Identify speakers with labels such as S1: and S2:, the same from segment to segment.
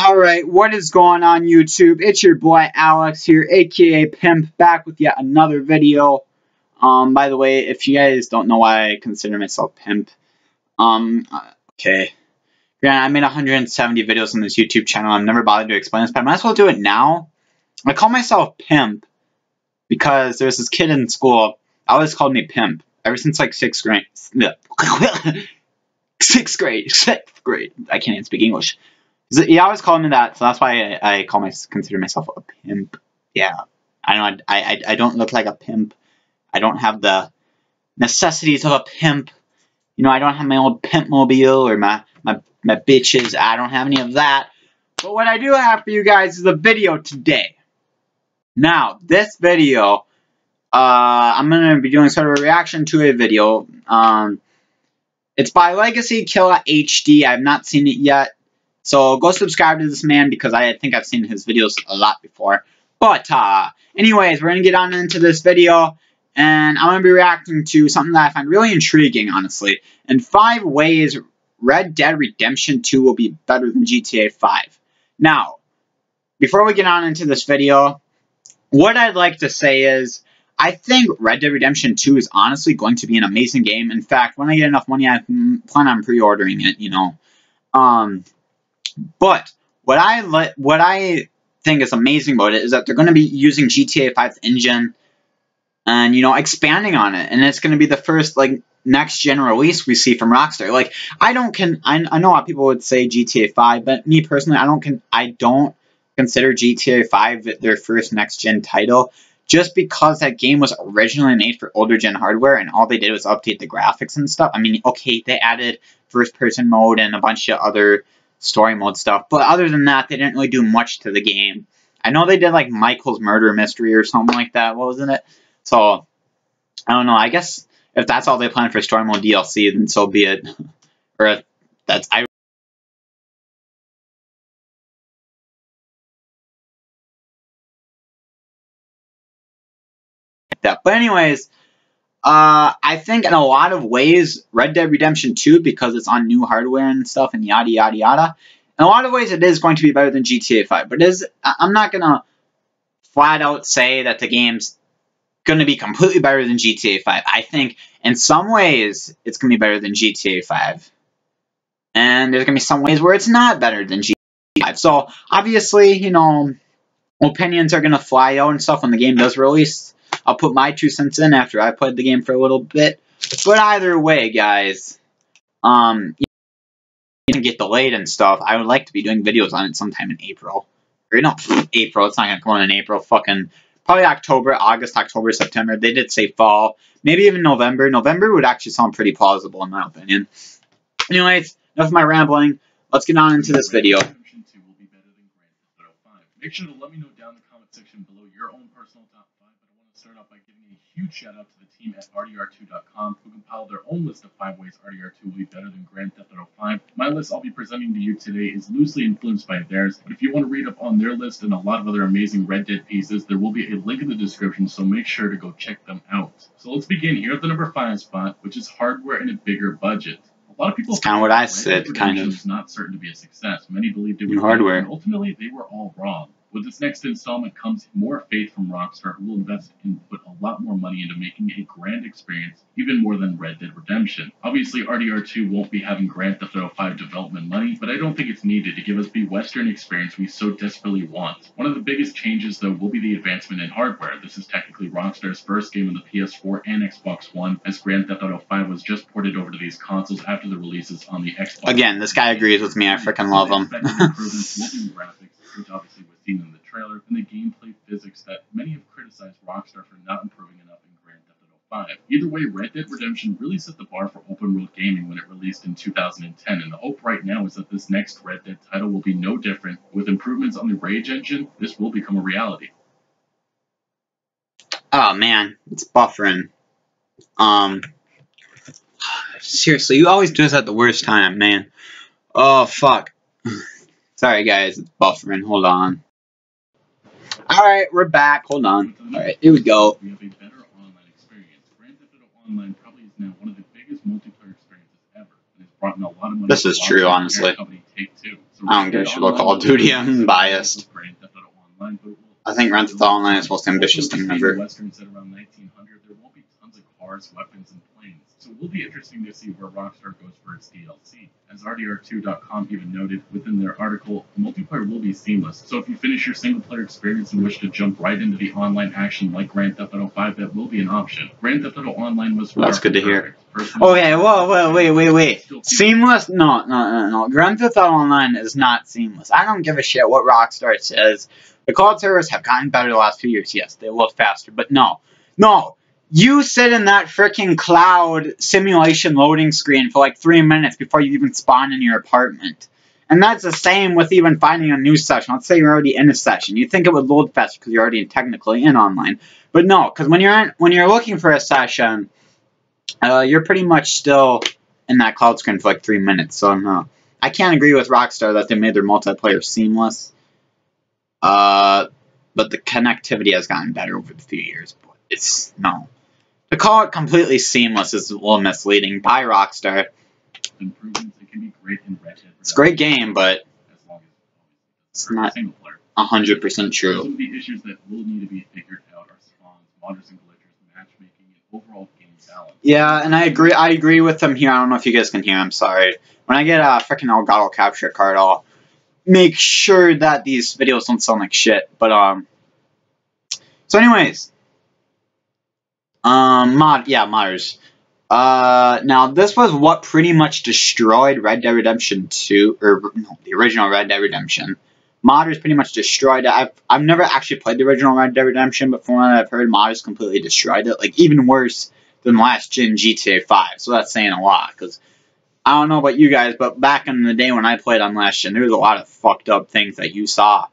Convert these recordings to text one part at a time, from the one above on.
S1: Alright, what is going on YouTube? It's your boy Alex here, aka Pimp, back with yet another video. By the way, if you guys don't know why I consider myself Pimp, okay. Granted, I made 170 videos on this YouTube channel. I've never bothered to explain this, but I might as well do it now. I call myself Pimp because there's this kid in school, always called me Pimp, ever since like 6th grade. 6th grade. I can't even speak English. He always called me that, so that's why I consider myself a pimp. Yeah, I know I don't look like a pimp. I don't have the necessities of a pimp. You know, I don't have my old pimp mobile or my bitches. I don't have any of that. But what I do have for you guys is a video today. Now, this video, I'm gonna be doing sort of a reaction to a video. It's by Legacy Killa HD. I've not seen it yet. So go subscribe to this man because I think I've seen his videos a lot before. But anyways, we're going to get on into this video. And I'm going to be reacting to something that I find really intriguing, honestly. And 5 ways Red Dead Redemption 2 will be better than GTA 5. Now, before we get on into this video, what I'd like to say is, I think Red Dead Redemption 2 is honestly going to be an amazing game. In fact, when I get enough money, I plan on pre-ordering it, you know. But what I think is amazing about it is that they're going to be using GTA 5's engine and, you know, expanding on it. And it's going to be the first, like, next-gen release we see from Rockstar. Like, I know a lot of people would say GTA 5, but me personally, I don't consider GTA 5 their first next-gen title, just because that game was originally made for older-gen hardware, and all they did was update the graphics and stuff. I mean, okay, they added first-person mode and a bunch of other story mode stuff, but other than that, they didn't really do much to the game. I know they did, like, Michael's Murder Mystery or something like that, wasn't it? So, I don't know, I guess if that's all they plan for story mode DLC, then so be it. Or if that's... But anyways, I think in a lot of ways, Red Dead Redemption 2, because it's on new hardware and stuff, and yada yada yada, in a lot of ways it is going to be better than GTA 5. But I'm not going to flat out say that the game's going to be completely better than GTA 5. I think in some ways it's going to be better than GTA 5. And there's going to be some ways where it's not better than GTA 5. So, obviously, you know, opinions are going to fly out and stuff when the game does release. I'll put my 2 cents in after I played the game for a little bit. But either way, guys, you can get delayed and stuff. I would like to be doing videos on it sometime in April. Or no, April. It's not going to come on in April. Fucking probably August, October, September. They did say fall. Maybe even November. November would actually sound pretty plausible in my opinion. Anyways, enough of my rambling. Let's get on into this video.
S2: Make sure to let me know down in the comment section below your own personal top 5, but I want to start off by giving a huge shout out to the team at RDR2.com who compiled their own list of 5 ways RDR2 will be better than Grand Theft Auto 5. My list I'll be presenting to you today is loosely influenced by theirs, but if you want to read up on their list and a lot of other amazing Red Dead pieces, there will be a link in the description, so make sure to go check them out. So let's begin here at the number 5 spot, which is hardware and a bigger budget. A lot of people
S1: it's kind of what I said, kind of.
S2: It's not certain to be a success. Many believed it would be,
S1: hardware.
S2: And ultimately, they were all wrong. With this next installment comes more faith from Rockstar, who will invest and put a lot more money into making a grand experience, even more than Red Dead Redemption. Obviously, RDR2 won't be having Grand Theft Auto 5 development money, but I don't think it's needed to give us the Western experience we so desperately want. One of the biggest changes, though, will be the advancement in hardware. This is technically Rockstar's first game on the PS4 and Xbox One, as Grand Theft Auto 5 was just ported over to these consoles after the releases on the Xbox.
S1: Again, this guy agrees with me. I freaking love him.
S2: Improvements will be graphics, which obviously was seen in the trailer, and the gameplay physics that many have criticized Rockstar for not improving enough in Grand Theft Auto 5. Either way, Red Dead Redemption really set the bar for open-world gaming when it released in 2010, and the hope right now is that this next Red Dead title will be no different. With improvements on the Rage engine, this will become a reality.
S1: Oh man, it's buffering. Seriously, you always do this at the worst time, man. Oh fuck. Sorry guys, it's buffering. Hold on. Alright, we're back. Hold on. Alright, here we go.
S2: We have a better online experience. Grand Theft Auto Online probably is now one of the biggest multiplayer experiences ever, and has brought in a lot of money.
S1: This is true, honestly.
S2: Company Take-Two. So
S1: I don't give a shit about Call of Duty. I'm biased.
S2: Grand Theft Auto Online, but
S1: I think Grand Theft Auto Online is the most ambitious thing ever.
S2: Westerns at around 1900, there won't be tons of cars, weapons, and planes. So it will be interesting to see where Rockstar goes for its DLC. As RDR2.com even noted within their article, multiplayer will be seamless. So if you finish your single-player experience and wish to jump right into the online action like Grand Theft Auto 5, that will be an option. Grand Theft Auto Online was
S1: That's good to hear. Okay, whoa, wait. Seamless? No. Grand Theft Auto Online is not seamless. I don't give a shit what Rockstar says. The cloud servers have gotten better the last few years. Yes, they look faster, but no. You sit in that freaking cloud simulation loading screen for like 3 minutes before you even spawn in your apartment. And that's the same with even finding a new session. Let's say you're already in a session. You'd think it would load faster because you're already technically in online. But no, because when you're looking for a session, you're pretty much still in that cloud screen for like 3 minutes. So no. I can't agree with Rockstar that they made their multiplayer seamless. But the connectivity has gotten better over the few years. But it's, no. To call it completely seamless is a little misleading by Rockstar.
S2: Improvements, it can be great in Red Dead.
S1: It's a great game, but
S2: as long as
S1: it's not
S2: single player.
S1: 100% true.
S2: Some of the issues that will need to be figured out are spawns, modders and glitchers, matchmaking, and overall game balance.
S1: Yeah, and I agree with them here. I don't know if you guys can hear. I'm sorry. When I get a freaking Elgato capture card, I'll make sure that these videos don't sound like shit. But so anyways. Modders. Now this was what pretty much destroyed Red Dead Redemption 2, or no, the original Red Dead Redemption. Modders pretty much destroyed it. I've never actually played the original Red Dead Redemption, but from what I've heard, modders completely destroyed it. Like, even worse than last gen GTA 5, so that's saying a lot, because I don't know about you guys, but back in the day when I played on last gen, there was a lot of fucked up things that you saw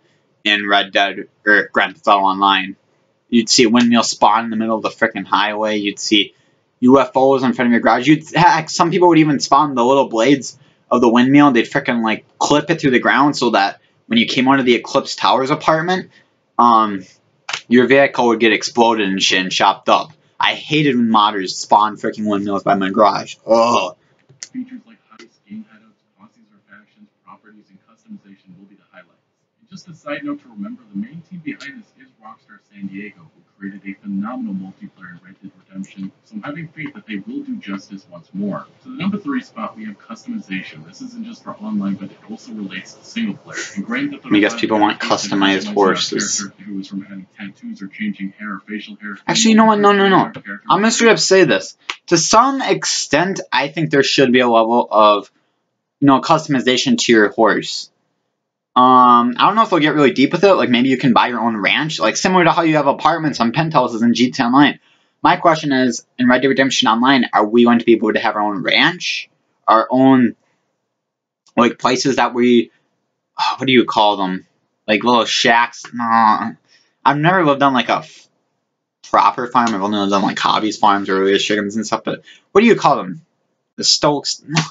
S1: in Red Dead, or Grand Theft Auto Online. You'd see a windmill spawn in the middle of the freaking highway. You'd see UFOs in front of your garage. Heck, some people would even spawn the little blades of the windmill. They'd freaking like clip it through the ground so that when you came onto the Eclipse Towers apartment, your vehicle would get exploded and shit and chopped up. I hated when modders spawned freaking windmills by my garage. Ugh.
S2: Features like heists, game hideouts, bosses or factions, properties, and customization will be the highlights. And just a side note to remember, the main team behind this is Rockstar San Diego, who created a phenomenal multiplayer in Red Dead Redemption, so I'm having faith that they will do justice once more. So the number 3 spot, we have customization. This isn't just for online, but it also relates to single player. In Grand Theft Auto
S1: I guess people want customized horses.
S2: Who is from having tattoos or changing hair or facial hair.
S1: Actually, you know what? No. I'm gonna straight up say this. To some extent, I think there should be a level of, customization to your horse. I don't know if they'll get really deep with it. Like, maybe you can buy your own ranch. Like, similar to how you have apartments on penthouses in GTA Online. My question is, in Red Dead Redemption Online, are we going to be able to have our own ranch? Our own, like, places that we... what do you call them? Like, little shacks? No. I've never lived on, like, a proper farm. I've only lived on, like, hobbies farms or raised chickens and stuff. But what do you call them? The Stokes? No.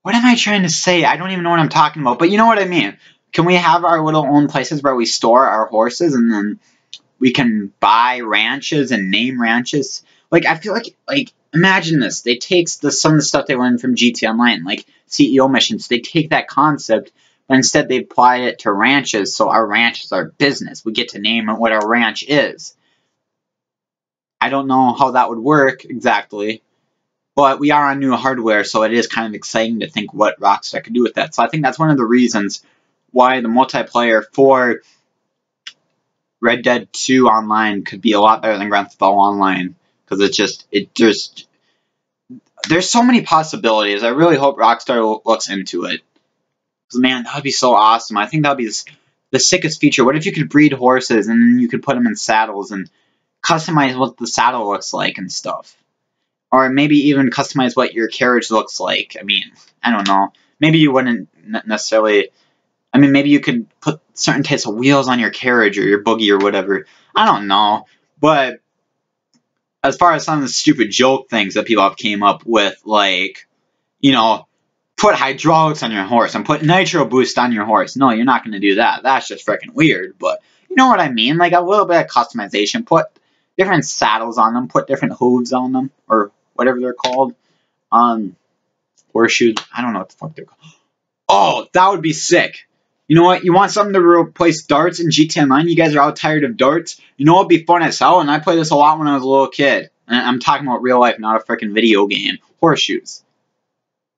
S1: What am I trying to say? I don't even know what I'm talking about, but you know what I mean. Can we have our little own places where we store our horses, and then we can buy ranches and name ranches? Like, I feel like imagine this. They take some of the stuff they learned from GTA Online, like CEO missions. They take that concept, but instead they apply it to ranches, so our ranch is our business. We get to name what our ranch is. I don't know how that would work exactly. But we are on new hardware, so it is kind of exciting to think what Rockstar could do with that. So I think that's one of the reasons why the multiplayer for Red Dead 2 Online could be a lot better than Grand Theft Auto Online. Because there's so many possibilities. I really hope Rockstar looks into it. Because, man, that would be so awesome. I think that would be the sickest feature. What if you could breed horses, and then you could put them in saddles and customize what the saddle looks like and stuff? Or maybe even customize what your carriage looks like. I mean, I don't know. Maybe you wouldn't necessarily... I mean, maybe you could put certain types of wheels on your carriage or your buggy or whatever. I don't know. But as far as some of the stupid joke things that people have came up with, like, put hydraulics on your horse and put nitro boost on your horse. No, you're not going to do that. That's just freaking weird. But you know what I mean? Like, a little bit of customization. Put different saddles on them. Put different hooves on them. Or whatever they're called. Horseshoes. I don't know what the fuck they're called. Oh, that would be sick. You know what? You want something to replace darts in GTA Online? You guys are all tired of darts? You know what would be fun as hell? And I played this a lot when I was a little kid. And I'm talking about real life, not a freaking video game. Horseshoes.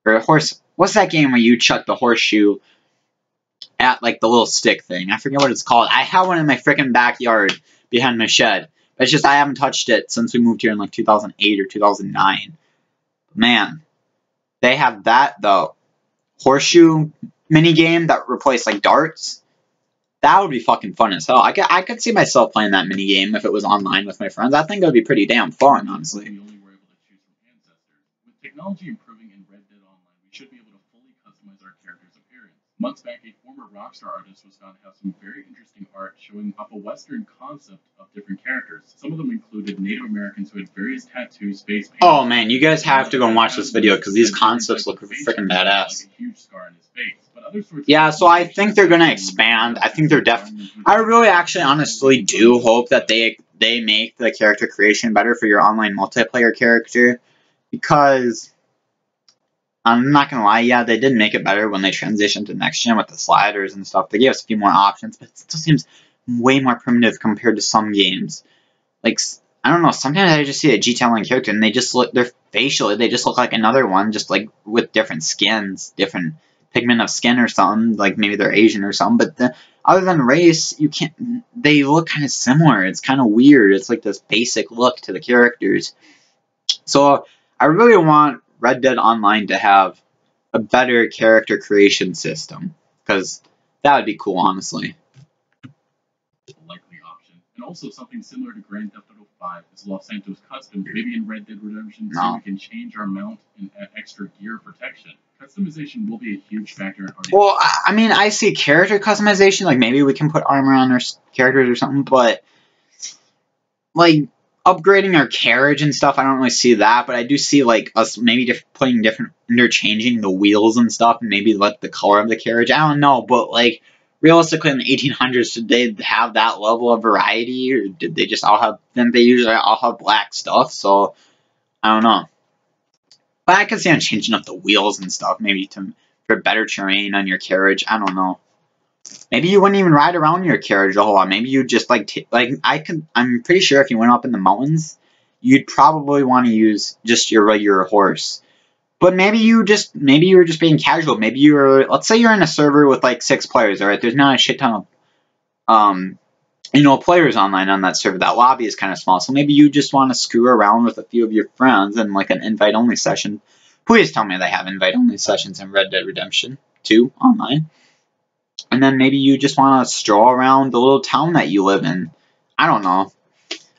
S1: Or a horse. What's that game where you chuck the horseshoe at like the little stick thing? I forget what it's called. I have one in my freaking backyard behind my shed. It's just I haven't touched it since we moved here in like 2008 or 2009. Man, they have that, the horseshoe mini game that replaced like darts. That would be fucking fun as hell. I could see myself playing that mini game if it was online with my friends. I think it would be pretty damn fun, honestly.
S2: We only were able to choose from ancestors. With technology improving in Red Dead Online, we should be able to fully customize our character's appearance. Months back, a former Rockstar artist was found to have some very interesting art showing off a Western concept of different characters. Some of them included Native Americans who had various tattoos, face paint.
S1: Oh man, you guys have to go and watch this video because these concepts look freaking badass.
S2: Like a huge scar on his face. But other sorts
S1: Yeah, so I think they're gonna expand. I think they're I really actually honestly do hope that they make the character creation better for your online multiplayer character, because I'm not gonna lie, yeah, they did make it better when they transitioned to next gen with the sliders and stuff. They gave us a few more options, but it still seems way more primitive compared to some games. Like, I don't know, sometimes I just see a GTA Online character and they just look, they're facially, they just look like another one, just like with different skins, different pigment of skin or something, like maybe they're Asian or something, but other than race, you can't, they look kind of similar. It's kind of weird. It's like this basic look to the characters. So I really want Red Dead Online to have a better character creation system, because that would be cool, honestly.
S2: likely option. And also something similar to Grand Theft Auto 5 is Los Santos Customs. Maybe in Red Dead Redemption 2 we can change our mount and add extra gear protection. Customization will be a huge factor in RDR.
S1: Well, I mean, I see character customization, like maybe we can put armor on our characters or something, but like upgrading our carriage and stuff, I don't really see that, but I do see like us maybe interchanging the wheels and stuff, and maybe like the color of the carriage. I don't know, but like realistically in the 1800s, did they have that level of variety, or did they just all have? Then they usually all have black stuff, so I don't know. But I could see on changing up the wheels and stuff, maybe for better terrain on your carriage. I don't know. Maybe you wouldn't even ride around your carriage a whole lot. Maybe you just I'm pretty sure if you went up in the mountains, you'd probably want to use just your regular horse. But maybe you were just being casual. Maybe let's say you're in a server with like 6 players, alright? There's not a shit ton of players online on that server. That lobby is kind of small. So maybe you just want to screw around with a few of your friends in like an invite only session. Please tell me they have invite only sessions in Red Dead Redemption 2 online. And then maybe you just want to stroll around the little town that you live in. I don't know.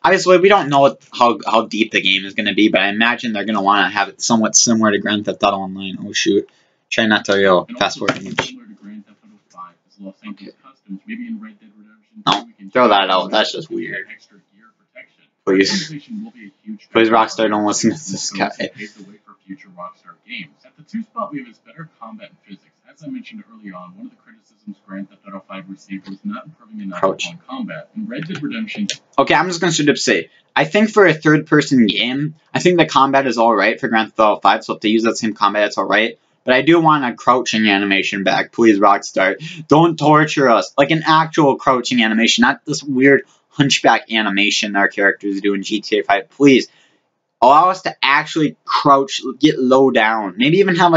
S1: Obviously, we don't know how deep the game is going to be, but I imagine they're going to want to have it somewhat similar to Grand Theft Auto Online. Oh, shoot. Try not to fast forward too much.
S2: Similar to Grand Theft Auto 5 is Los Santos Customs. Maybe in Red Dead Redemption 2
S1: No,
S2: we can
S1: throw that out. That's just weird.
S2: Extra gear protection.
S1: Please.
S2: Will be a huge
S1: Please, Rockstar, don't listen to this guy.
S2: Pave the way for future Rockstar games. At the 2 spot, we have its better combat and physics. As I mentioned earlier on, one of the criticisms Grand Theft Auto 5 received was not improving enough on combat. In Red Dead Redemption...
S1: Okay, I'm just going to straight up say, I think for a third-person game, I think the combat is alright for Grand Theft Auto 5, so if they use that same combat, it's alright. But I do want a crouching animation back, please, Rockstar. Don't torture us. Like an actual crouching animation, not this weird hunchback animation our characters do in GTA 5. Please, allow us to actually crouch, get low down. Maybe even have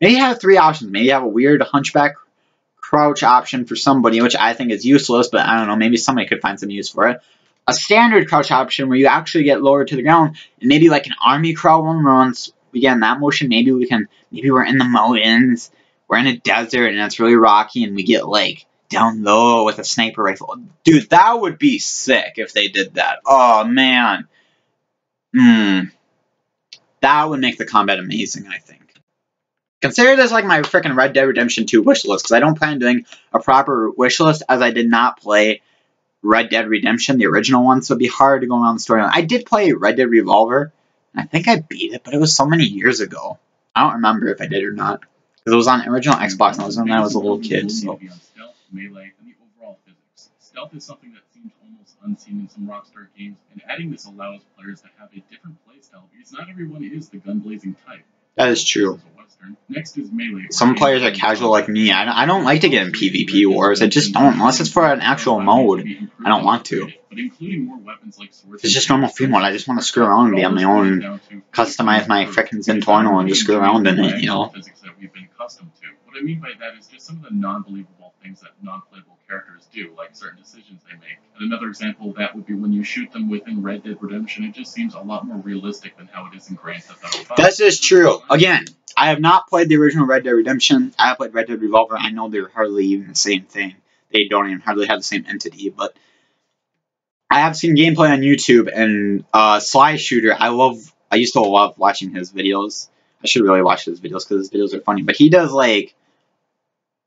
S1: maybe have 3 options. Maybe have a weird hunchback crouch option for somebody, which I think is useless, but I don't know, maybe somebody could find some use for it. A standard crouch option where you actually get lower to the ground, and maybe like an army crawl one where once we get in that motion, maybe we're in the mountains, we're in a desert, and it's really rocky, and we get like down low with a sniper rifle. Dude, that would be sick if they did that. Oh, man. That would make the combat amazing, I think. Consider this like my freaking Red Dead Redemption 2 wish list, because I don't plan on doing a proper wish list, as I did not play Red Dead Redemption, the original one, so it'd be hard to go around the storyline. I did play Red Dead Revolver, and I think I beat it, but it was so many years ago. I don't remember if I did or not, because it was on original Xbox, and it was when I was a little kid, so...
S2: Stealth, melee, and the overall physics. Stealth is something that seems almost unseen in some Rockstar games, and adding this allows players to have a different playstyle, because not everyone is the gun-blazing type.
S1: That is true.
S2: Western. Next is Melee.
S1: Some players are casual like me. I don't like to get in PvP wars. I just don't. Unless it's for an actual mode, I don't want to.
S2: But including more weapons like swords.
S1: It's just normal free mode. I just want to screw around and be on my own, customize my frickin' Zentorno and just screw around in it, you know?
S2: Physics that we've been accustomed to. What I mean by that is just some of the non-believable things that non-playable characters do, like certain decisions they make. And another example of that would be when you shoot them within Red Dead Redemption, it just seems a lot more realistic than how it is in Grand Theft Auto 5.
S1: This is true. Again, I have not played the original Red Dead Redemption. I have played Red Dead Revolver. I know they're hardly even the same thing. They don't even hardly have the same entity, but I have seen gameplay on YouTube, and Sly Shooter, I used to love watching his videos. I should really watch his videos because his videos are funny. But he does like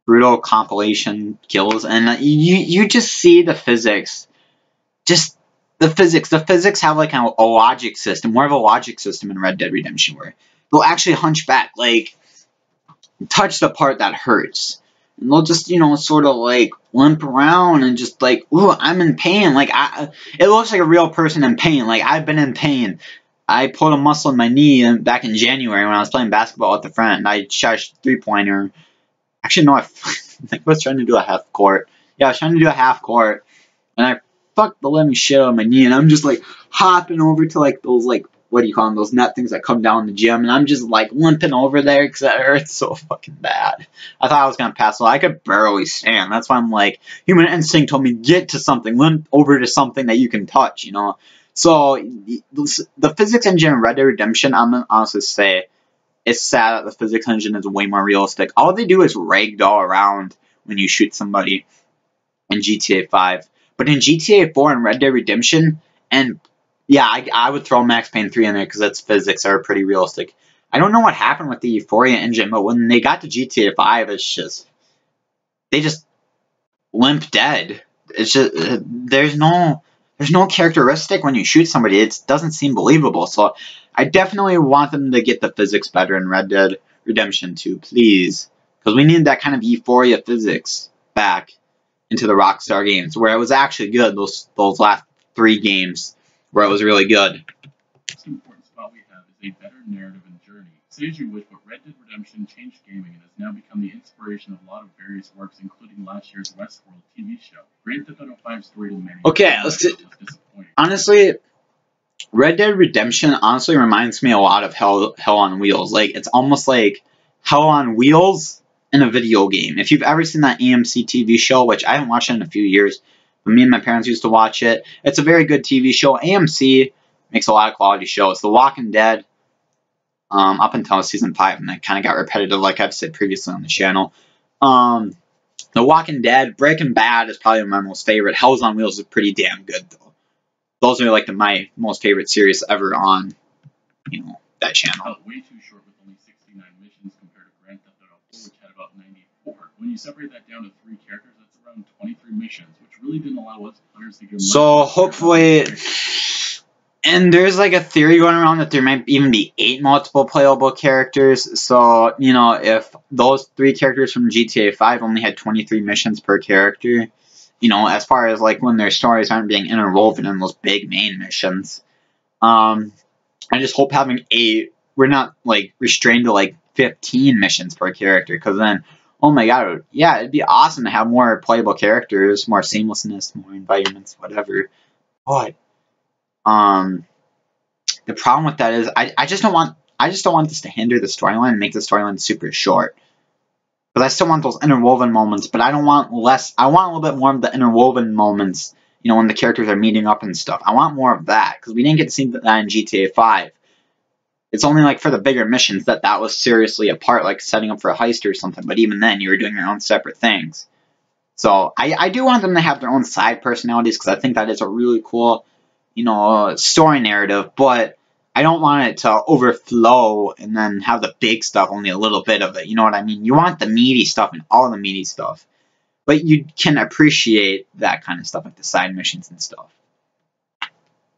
S1: brutal compilation kills, and you just see the physics. Just the physics. The physics have like a logic system, more of a logic system in Red Dead Redemption, where they'll actually hunch back, like touch the part that hurts. And they'll just, sort of like limp around and just like, ooh, I'm in pain. Like, it looks like a real person in pain. Like, I've been in pain. I pulled a muscle in my knee back in January when I was playing basketball with a friend. I shot a three-pointer. Actually, no, I was trying to do a half court. Yeah, I was trying to do a half court. And I fucked the living shit out of my knee. And I'm just like hopping over to like those like, what do you call them, those net things that come down the gym, and I'm just like limping over there because it hurts so fucking bad. I thought I was going to pass, so I could barely stand. That's why I'm like, human instinct told me, get to something, limp over to something that you can touch, So, the physics engine in Red Dead Redemption, I'm going to honestly say, it's sad that the physics engine is way more realistic. All they do is ragdoll around when you shoot somebody in GTA 5. But in GTA 4 and Red Dead Redemption, and yeah, I would throw Max Payne 3 in there because its physics are pretty realistic. I don't know what happened with the Euphoria engine, but when they got to GTA 5, they just limp dead. It's just, there's no characteristic when you shoot somebody. It doesn't seem believable. So I definitely want them to get the physics better in Red Dead Redemption 2, please. Because we need that kind of Euphoria physics back into the Rockstar games, where it was actually good, those last 3 games. Where it was really good.
S2: The most important spot we have is a better narrative and journey. Say as you wish, but Red Dead Redemption changed gaming and has now become the inspiration of a lot of various works, including last year's Westworld TV show. Grand Theft Auto 5's story to many was disappointing.
S1: Honestly, Red Dead Redemption honestly reminds me a lot of Hell on Wheels. Like, it's almost like Hell on Wheels in a video game. If you've ever seen that AMC TV show, which I haven't watched in a few years, but me and my parents used to watch it. It's a very good TV show. AMC makes a lot of quality shows. The Walking Dead, up until season 5, and that kind of got repetitive, like I've said previously on the channel. The Walking Dead, Breaking Bad is probably my most favorite. Hell's on Wheels is pretty damn good, though. Those are like my most favorite series ever on, that channel.
S2: Way too short with only 69 missions compared to Grand Theft Auto 4, which had about 94. When you separate that down to 3 characters, that's around 23 missions, which really didn't allow us players to get much.
S1: So hopefully, and there's like a theory going around that there might even be 8 multiple playable characters. So, if those 3 characters from GTA 5 only had 23 missions per character, as far as like when their stories aren't being interwoven in those big main missions, I just hope having 8, we're not like restrained to like 15 missions per character, because then, oh my god, yeah, it'd be awesome to have more playable characters, more seamlessness, more environments, whatever. But the problem with that is I just don't want this to hinder the storyline and make the storyline super short. Because I still want those interwoven moments, but I don't want less. I want a little bit more of the interwoven moments, when the characters are meeting up and stuff. I want more of that, because we didn't get to see that in GTA 5. It's only like for the bigger missions that was seriously a part, like setting up for a heist or something. But even then, you were doing your own separate things. So I do want them to have their own side personalities, because I think that is a really cool, story narrative. But I don't want it to overflow and then have the big stuff, only a little bit of it. You know what I mean? You want the meaty stuff and all the meaty stuff. But you can appreciate that kind of stuff, like the side missions and stuff.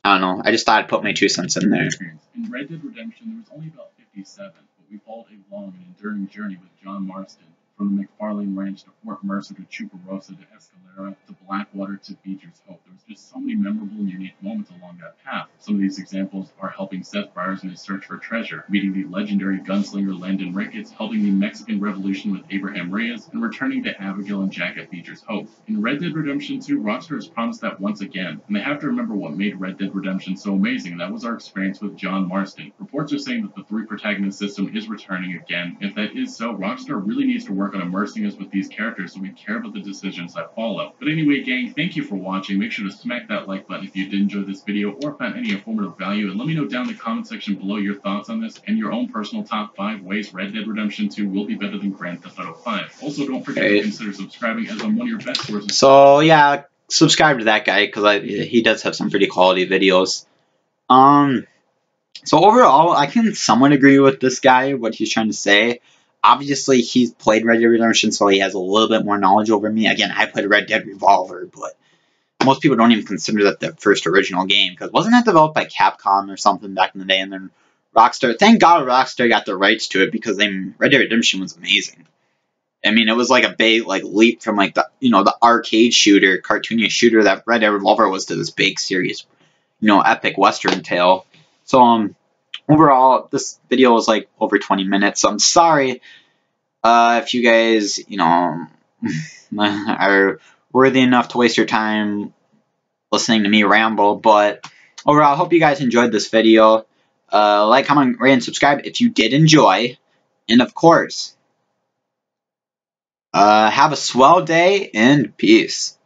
S1: I don't know. I just thought I'd put my 2 cents in there.
S2: In Red Dead Redemption, there was only about 57, but we followed a long and enduring journey with John Marston. from the McFarlane Ranch to Fort Mercer to Chuparosa to Escalera to Blackwater to Beecher's Hope. There was just so many memorable and unique moments along that path. Some of these examples are helping Seth Byers in his search for treasure, meeting the legendary gunslinger Landon Ricketts, helping the Mexican Revolution with Abraham Reyes, and returning to Abigail and Jack at Beecher's Hope. In Red Dead Redemption 2, Rockstar has promised that once again, and they have to remember what made Red Dead Redemption so amazing, and that was our experience with John Marston. Reports are saying that the 3 protagonist system is returning again. If that is so, Rockstar really needs to work on immersing us with these characters so we care about the decisions that follow. But anyway, gang, thank you for watching. Make sure to smack that like button if you did enjoy this video or found any informative value, and let me know down in the comment section below your thoughts on this and your own personal top 5 ways Red Dead Redemption 2 will be better than Grand Theft Auto 5. Also, don't forget to consider subscribing, as I'm one of your best sources.
S1: So yeah, subscribe to that guy because he does have some pretty quality videos. So overall, I can somewhat agree with this guy, what he's trying to say. Obviously, he's played Red Dead Redemption, so he has a little bit more knowledge over me. Again, I played Red Dead Revolver, but most people don't even consider that the first original game, because wasn't that developed by Capcom or something back in the day, and then Rockstar, thank God Rockstar got the rights to it, because Red Dead Redemption was amazing. I mean, it was like a big leap from the arcade shooter, cartoonish shooter that Red Dead Revolver was to this big serious, epic western tale. So overall, this video was like over 20 minutes. So I'm sorry if you guys are worthy enough to waste your time listening to me ramble. But overall, I hope you guys enjoyed this video. Like, comment, rate, and subscribe if you did enjoy. And of course, have a swell day and peace.